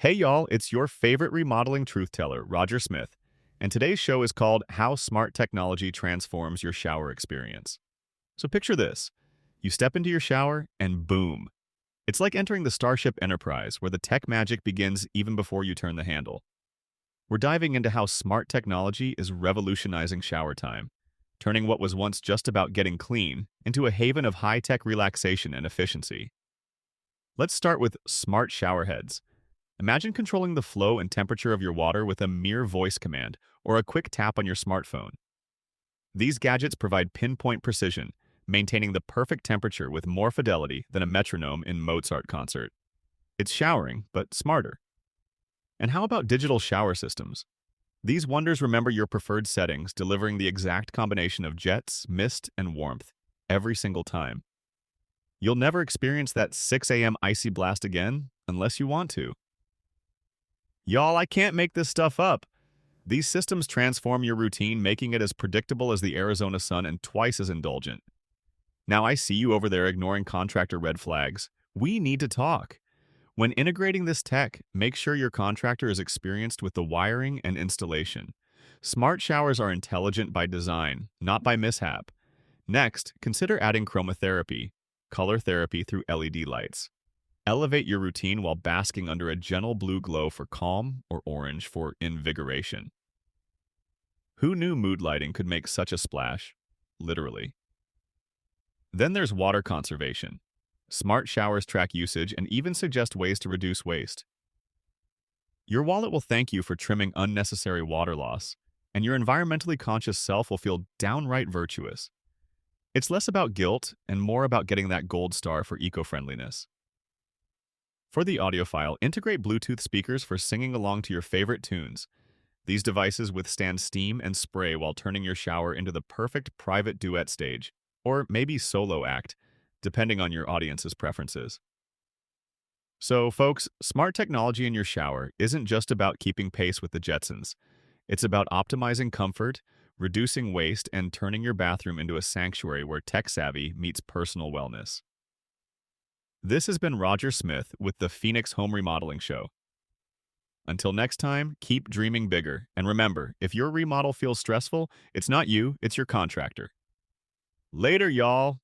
Hey y'all, it's your favorite remodeling truth teller, Roger Smith, and today's show is called How Smart Technology Transforms Your Shower Experience. So picture this. You step into your shower and boom. It's like entering the Starship Enterprise where the tech magic begins even before you turn the handle. We're diving into how smart technology is revolutionizing shower time, turning what was once just about getting clean into a haven of high-tech relaxation and efficiency. Let's start with smart shower heads. Imagine controlling the flow and temperature of your water with a mere voice command or a quick tap on your smartphone. These gadgets provide pinpoint precision, maintaining the perfect temperature with more fidelity than a metronome in Mozart concert. It's showering, but smarter. And how about digital shower systems? These wonders remember your preferred settings, delivering the exact combination of jets, mist, and warmth every single time. You'll never experience that 6 a.m. icy blast again unless you want to. Y'all, I can't make this stuff up. These systems transform your routine, making it as predictable as the Arizona sun and twice as indulgent. Now I see you over there ignoring contractor red flags. We need to talk. When integrating this tech, make sure your contractor is experienced with the wiring and installation. Smart showers are intelligent by design, not by mishap. Next, consider adding chromotherapy, color therapy through LED lights. Elevate your routine while basking under a gentle blue glow for calm or orange for invigoration. Who knew mood lighting could make such a splash? Literally. Then there's water conservation. Smart showers track usage and even suggest ways to reduce waste. Your wallet will thank you for trimming unnecessary water loss, and your environmentally conscious self will feel downright virtuous. It's less about guilt and more about getting that gold star for eco-friendliness. For the audiophile, integrate Bluetooth speakers for singing along to your favorite tunes. These devices withstand steam and spray while turning your shower into the perfect private duet stage, or maybe solo act, depending on your audience's preferences. So, folks, smart technology in your shower isn't just about keeping pace with the Jetsons. It's about optimizing comfort, reducing waste, and turning your bathroom into a sanctuary where tech savvy meets personal wellness. This has been Roger Smith with the Phoenix Home Remodeling Show. Until next time, keep dreaming bigger. And remember, if your remodel feels stressful, it's not you, it's your contractor. Later, y'all!